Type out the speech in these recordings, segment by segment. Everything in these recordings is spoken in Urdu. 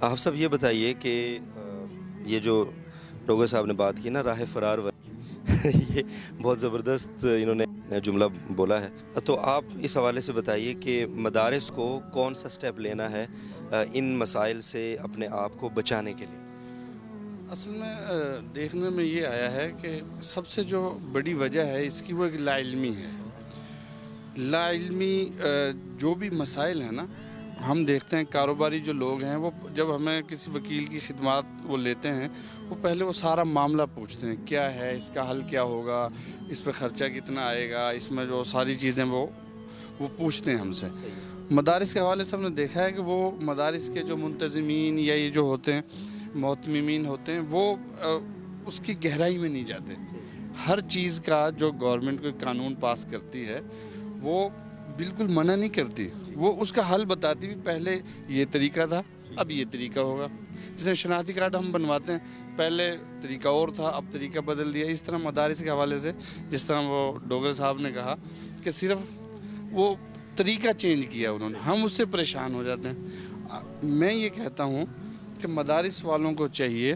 آپ صاحب یہ بتائیے کہ یہ جو ڈوگر صاحب نے بات کی نا راہ فرار یہ بہت زبردست انہوں نے جملہ بولا ہے، تو آپ اس حوالے سے بتائیے کہ مدارس کو کون سا سٹیپ لینا ہے ان مسائل سے اپنے آپ کو بچانے کے لیے؟ اصل میں دیکھنے میں یہ آیا ہے کہ سب سے جو بڑی وجہ ہے اس کی وہ ایک لا علمی ہے۔ لا علمی جو بھی مسائل ہیں نا، ہم دیکھتے ہیں کاروباری جو لوگ ہیں وہ جب ہمیں کسی وکیل کی خدمات وہ لیتے ہیں، وہ پہلے وہ سارا معاملہ پوچھتے ہیں، کیا ہے اس کا حل، کیا ہوگا، اس پہ خرچہ کتنا آئے گا، اس میں جو ساری چیزیں وہ پوچھتے ہیں ہم سے۔ مدارس کے حوالے سے ہم نے دیکھا ہے کہ وہ مدارس کے جو منتظمین یا یہ جو ہوتے ہیں محتممین ہوتے ہیں، وہ اس کی گہرائی میں نہیں جاتے۔ ہر چیز کا جو گورنمنٹ کوئی قانون پاس کرتی ہے وہ بالکل منع نہیں کرتی، وہ اس کا حل بتاتی بھی، پہلے یہ طریقہ تھا اب یہ طریقہ ہوگا۔ جیسے شناختی کارڈ ہم بنواتے ہیں، پہلے طریقہ اور تھا اب طریقہ بدل دیا۔ اس طرح مدارس کے حوالے سے جس طرح وہ ڈوگر صاحب نے کہا کہ صرف وہ طریقہ چینج کیا انہوں نے، ہم اس سے پریشان ہو جاتے ہیں۔ میں یہ کہتا ہوں کہ مدارس والوں کو چاہیے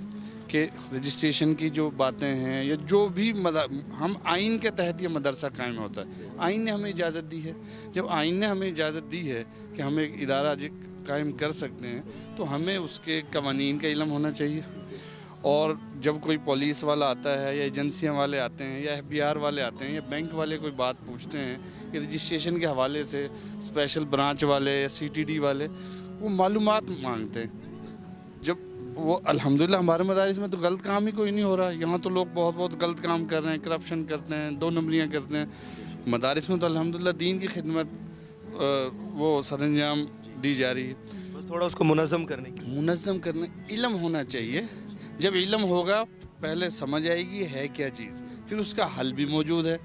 کہ رجسٹریشن کی جو باتیں ہیں یا جو بھی ہم آئین کے تحت یہ مدرسہ قائم ہوتا ہے، آئین نے ہمیں اجازت دی ہے۔ جب آئین نے ہمیں اجازت دی ہے کہ ہم ایک ادارہ قائم کر سکتے ہیں تو ہمیں اس کے قوانین کا علم ہونا چاہیے۔ اور جب کوئی پولیس والا آتا ہے یا ایجنسیاں والے آتے ہیں یا FBR والے آتے ہیں یا بینک والے کوئی بات پوچھتے ہیں کہ رجسٹریشن کے حوالے سے، اسپیشل برانچ والے یا CTD والے وہ معلومات مانگتے ہیں۔ جب وہ الحمدللہ ہمارے مدارس میں تو غلط کام ہی کوئی نہیں ہو رہا، یہاں تو لوگ بہت غلط کام کر رہے ہیں، کرپشن کرتے ہیں، 2 نمبریاں کرتے ہیں۔ مدارس میں تو الحمدللہ دین کی خدمت وہ سر انجام دی جا رہی ہے۔ بس تھوڑا اس کو منظم کرنے علم ہونا چاہیے۔ جب علم ہوگا پہلے سمجھ آئے گی ہے کیا چیز، پھر اس کا حل بھی موجود ہے،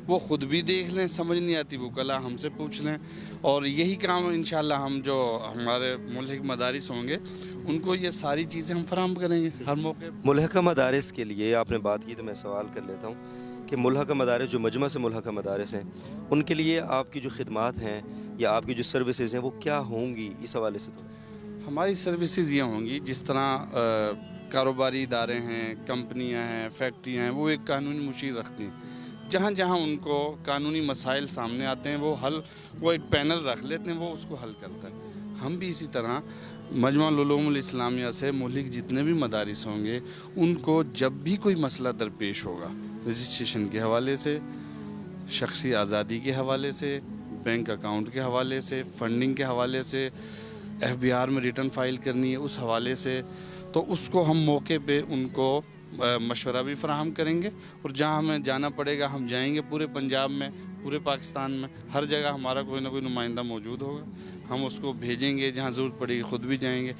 وہ خود بھی دیکھ لیں، سمجھ نہیں آتی وہ کلا ہم سے پوچھ لیں۔ اور یہی کام انشاءاللہ ہم جو ہمارے ملحق مدارس ہوں گے ان کو یہ ساری چیزیں ہم فراہم کریں گے ہر موقع۔ ملحقہ مدارس کے لیے آپ نے بات کی تو میں سوال کر لیتا ہوں کہ ملحقہ مدارس جو مجمع سے ملحقہ مدارس ہیں ان کے لیے آپ کی جو خدمات ہیں یا آپ کی جو سروسز ہیں وہ کیا ہوں گی، اس حوالے سے تو ہماری سروسز یہ ہوں گی جس طرح کاروباری ادارے ہیں، کمپنیاں ہیں، فیکٹریاں ہیں، وہ ایک قانونی مشیر رکھتی ہیں۔ جہاں جہاں ان کو قانونی مسائل سامنے آتے ہیں وہ ایک پینل رکھ لیتے ہیں، وہ اس کو حل کرتا ہے۔ ہم بھی اسی طرح مجمع العلوم الاسلامیہ سے ملحق جتنے بھی مدارس ہوں گے ان کو جب بھی کوئی مسئلہ درپیش ہوگا، رجسٹریشن کے حوالے سے، شخصی آزادی کے حوالے سے، بینک اکاؤنٹ کے حوالے سے، فنڈنگ کے حوالے سے، FBR میں ریٹرن فائل کرنی ہے اس حوالے سے، تو اس کو ہم موقع پہ ان کو مشورہ بھی فراہم کریں گے۔ اور جہاں ہمیں جانا پڑے گا ہم جائیں گے، پورے پنجاب میں، پورے پاکستان میں، ہر جگہ ہمارا کوئی نہ کوئی نمائندہ موجود ہوگا، ہم اس کو بھیجیں گے، جہاں ضرورت پڑے گی خود بھی جائیں گے۔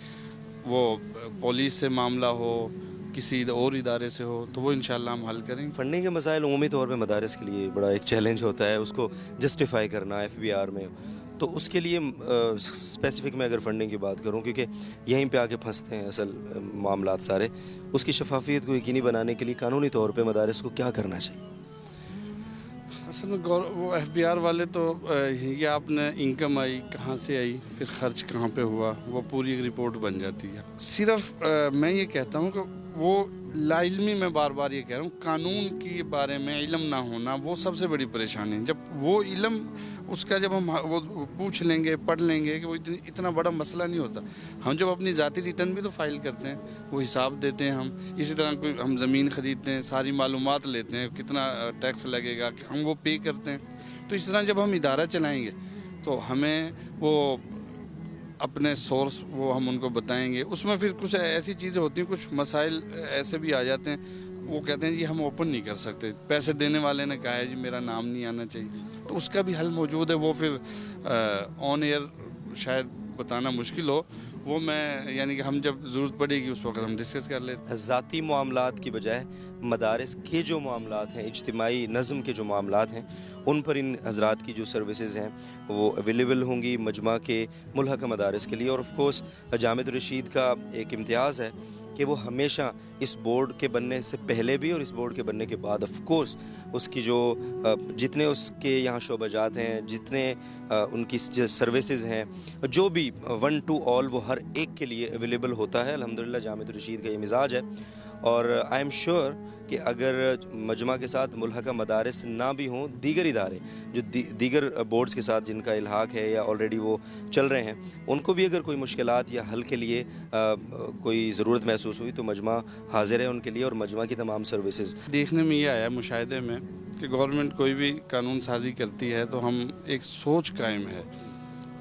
وہ پولیس سے معاملہ ہو، کسی اور ادارے سے ہو، تو وہ انشاءاللہ ہم حل کریں گے۔ فنڈنگ کے مسائل عمومی طور پہ مدارس کے لیے بڑا ایک چیلنج ہوتا ہے، اس کو جسٹیفائی کرنا FBR میں، تو اس کے لیے اسپیسیفک میں اگر فنڈنگ کی بات کروں، کیونکہ یہیں پہ آ کے پھنستے ہیں اصل معاملات سارے، اس کی شفافیت کو یقینی بنانے کے لیے قانونی طور پہ مدارس کو کیا کرنا چاہیے؟ اصل میں وہ FBR والے تو یہ آپ نے انکم آئی کہاں سے آئی، پھر خرچ کہاں پہ ہوا، وہ پوری ایک رپورٹ بن جاتی ہے۔ صرف میں یہ کہتا ہوں کہ وہ لا علمی، میں بار بار یہ کہہ رہا ہوں، قانون کے بارے میں علم نہ ہونا وہ سب سے بڑی پریشانی ہے۔ جب وہ علم اس کا جب ہم وہ پوچھ لیں گے، پڑھ لیں گے کہ وہ اتنا بڑا مسئلہ نہیں ہوتا۔ ہم جب اپنی ذاتی ریٹرن بھی تو فائل کرتے ہیں، وہ حساب دیتے ہیں ہم، اسی طرح کوئی ہم زمین خریدتے ہیں، ساری معلومات لیتے ہیں، کتنا ٹیکس لگے گا ہم وہ پے کرتے ہیں۔ تو اس طرح جب ہم ادارہ چلائیں گے تو ہمیں وہ اپنے سورس وہ ہم ان کو بتائیں گے۔ اس میں پھر کچھ ایسی چیزیں ہوتی ہیں، کچھ مسائل ایسے بھی آ جاتے ہیں، وہ کہتے ہیں جی ہم اوپن نہیں کر سکتے، پیسے دینے والے نے کہا ہے جی میرا نام نہیں آنا چاہیے، تو اس کا بھی حل موجود ہے۔ وہ پھر آن ایئر شاید بتانا مشکل ہو، وہ میں یعنی کہ ہم جب ضرورت پڑے گی اس وقت ہم ڈسکس کر لیتے ہیں۔ ذاتی معاملات کی بجائے مدارس کے جو معاملات ہیں، اجتماعی نظم کے جو معاملات ہیں، ان پر ان حضرات کی جو سروسز ہیں وہ اویلیبل ہوں گی مجمع کے ملحقہ مدارس کے لیے۔ اور آف کورس جامعۃ الرشید کا ایک امتیاز ہے کہ وہ ہمیشہ اس بورڈ کے بننے سے پہلے بھی اور اس بورڈ کے بننے کے بعد آف کورس اس کی جو جتنے اس کے یہاں شعبہ جات ہیں، جتنے ان کی سروسز ہیں، جو بھی 1 to all، وہ ہر ایک کے لیے اویلیبل ہوتا ہے. الحمدللہ جامعۃ الرشید کا یہ مزاج ہے, اور آئی ایم شیور کہ اگر مجمع کے ساتھ ملحقہ مدارس نہ بھی ہوں, دیگر ادارے جو دیگر بورڈز کے ساتھ جن کا الحاق ہے یا آلریڈی وہ چل رہے ہیں, ان کو بھی اگر کوئی مشکلات یا حل کے لیے کوئی ضرورت محسوس ہوئی تو مجمع حاضر ہے ان کے لیے, اور مجمع کی تمام سروسز. دیکھنے میں یہ آیا مشاہدے میں کہ گورنمنٹ کوئی بھی قانون سازی کرتی ہے تو ہم ایک سوچ قائم ہے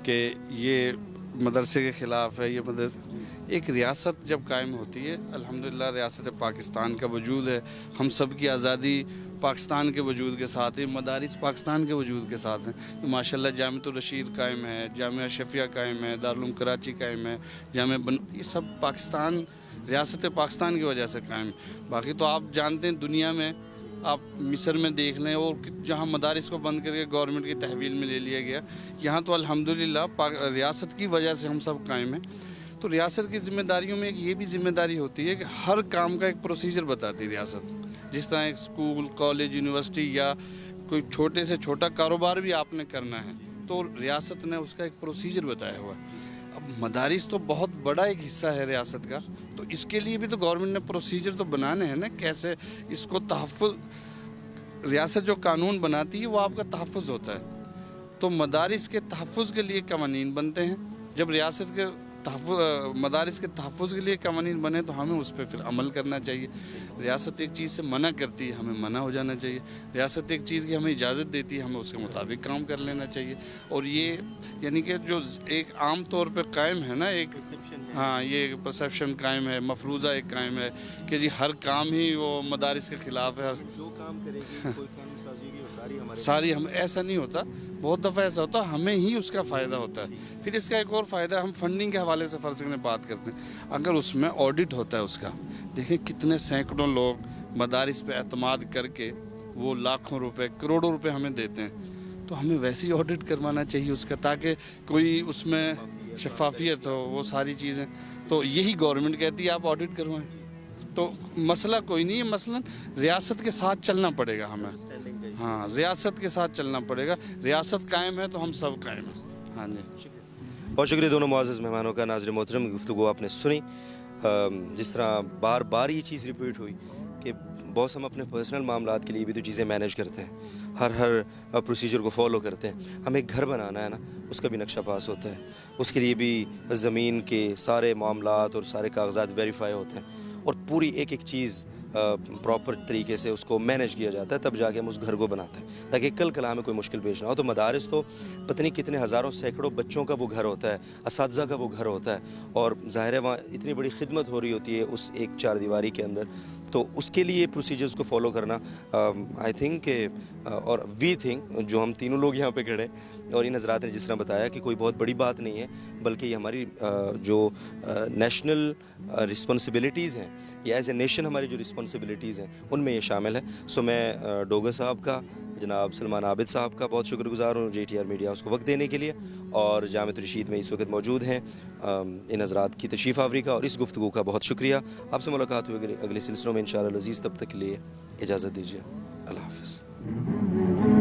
کہ یہ مدرسے کے خلاف ہے, یہ مدرسے. ایک ریاست جب قائم ہوتی ہے, الحمدللہ ریاست پاکستان کا وجود ہے, ہم سب کی آزادی پاکستان کے وجود کے ساتھ ہے, مدارس پاکستان کے وجود کے ساتھ ہیں. ماشاءاللہ جامعۃ الرشید قائم ہے, جامعہ شفیہ قائم ہے, دارالعلوم کراچی قائم ہے, یہ سب پاکستان ریاست پاکستان کی وجہ سے قائم ہے. باقی تو آپ جانتے ہیں دنیا میں آپ مصر میں دیکھ لیں, اور جہاں مدارس کو بند کر کے گورنمنٹ کی تحویل میں لے لیا گیا, یہاں تو الحمدللہ ریاست کی وجہ سے ہم سب قائم ہیں. تو ریاست کی ذمہ داریوں میں ایک یہ بھی ذمہ داری ہوتی ہے کہ ہر کام کا ایک پروسیجر بتاتی ہے ریاست. جس طرح ایک اسکول, کالج, یونیورسٹی یا کوئی چھوٹے سے چھوٹا کاروبار بھی آپ نے کرنا ہے تو ریاست نے اس کا ایک پروسیجر بتایا ہوا ہے. اب مدارس تو بہت بڑا ایک حصہ ہے ریاست کا, تو اس کے لیے بھی تو گورنمنٹ نے پروسیجر تو بنانے ہیں نا, کیسے اس کو تحفظ. ریاست جو قانون بناتی ہے وہ آپ کا تحفظ ہوتا ہے, تو مدارس کے تحفظ کے لیے قوانین بنتے ہیں. جب ریاست کے مدارس کے تحفظ کے لیے قوانین بنے تو ہمیں اس پہ پھر عمل کرنا چاہیے. ریاست ایک چیز سے منع کرتی ہے, ہمیں منع ہو جانا چاہیے. ریاست ایک چیز کی ہمیں اجازت دیتی ہے, ہمیں اس کے مطابق کام کر لینا چاہیے. اور یہ یعنی کہ جو ایک عام طور پہ قائم ہے نا ایک, ہاں یہ ایک پرسیپشن قائم ہے, مفروضہ ایک قائم ہے کہ جی ہر کام ہی وہ مدارس کے خلاف ہے, جو کام کرے گی کوئی قانون سازی ہوگی وہ ساری ہمارے ساری. ہم ایسا نہیں ہوتا, بہت دفعہ ایسا ہوتا ہمیں ہی اس کا فائدہ ہوتا ہے. پھر اس کا ایک اور فائدہ, ہم فنڈنگ کے حوالے سے فرض کرنے بات کرتے ہیں, اگر اس میں آڈٹ ہوتا ہے اس کا, دیکھیں کتنے سینکڑوں لوگ مدارس پہ اعتماد کر کے وہ لاکھوں روپے, کروڑوں روپے ہمیں دیتے ہیں, تو ہمیں ویسے ہی آڈٹ کروانا چاہیے اس کا, تاکہ کوئی اس میں شفافیت ہو, وہ ساری چیزیں. تو یہی گورنمنٹ کہتی ہے آپ آڈٹ کروائیں. تو مسئلہ کوئی نہیں ہے, مثلاً ریاست کے ساتھ چلنا پڑے گا ہمیں. ہاں ریاست کے ساتھ چلنا پڑے گا, ریاست قائم ہے تو ہم سب قائم ہیں. ہاں جی, بہت شکریہ دونوں معزز مہمانوں کا. ناظرین محترم, گفتگو آپ نے سنی. جس طرح بار بار یہ چیز ریپیٹ ہوئی کہ باس ہم اپنے پرسنل معاملات کے لیے بھی تو چیزیں مینیج کرتے ہیں, ہر پروسیجر کو فالو کرتے ہیں. ہمیں ایک گھر بنانا ہے نا, اس کا بھی نقشہ پاس ہوتا ہے, اس کے لیے بھی زمین کے سارے معاملات اور سارے کاغذات ویریفائی ہوتے ہیں, اور پوری ایک ایک چیز پراپر طریقے سے اس کو مینیج کیا جاتا ہے, تب جا کے ہم اس گھر کو بناتے ہیں تاکہ کل کل ہمیں کوئی مشکل پیش نہ ہو. تو مدارس تو پتہ نہیں کتنے ہزاروں سینکڑوں بچوں کا وہ گھر ہوتا ہے, اساتذہ کا وہ گھر ہوتا ہے, اور ظاہر ہے وہاں اتنی بڑی خدمت ہو رہی ہوتی ہے اس ایک چار دیواری کے اندر. تو اس کے لیے پروسیجرز کو فالو کرنا آئی تھنک کہ اور وی تھنک, جو ہم تینوں لوگ یہاں پہ کھڑے اور ان حضرات نے جس طرح بتایا کہ کوئی بہت بڑی بات نہیں ہے, بلکہ یہ ہماری جو نیشنل رسپانسبلٹیز ہیں, یا ایز اے نیشن ہماری جو رسپانسبلٹیز ہیں ان میں یہ شامل ہے. سو میں ڈوگر صاحب کا, جناب سلمان عابد صاحب کا بہت شکر گزار ہوں, جے ٹی آر میڈیا اس کو وقت دینے کے لیے, اور جامعۃ الرشید میں اس وقت موجود ہیں ان حضرات کی تشریف آوری کا اور اس گفتگو کا بہت شکریہ. آپ سے ملاقات ہوئی اگلے سلسلوں میں انشاءاللہ العزیز, تب تک کے لیے اجازت دیجیے. اللہ حافظ.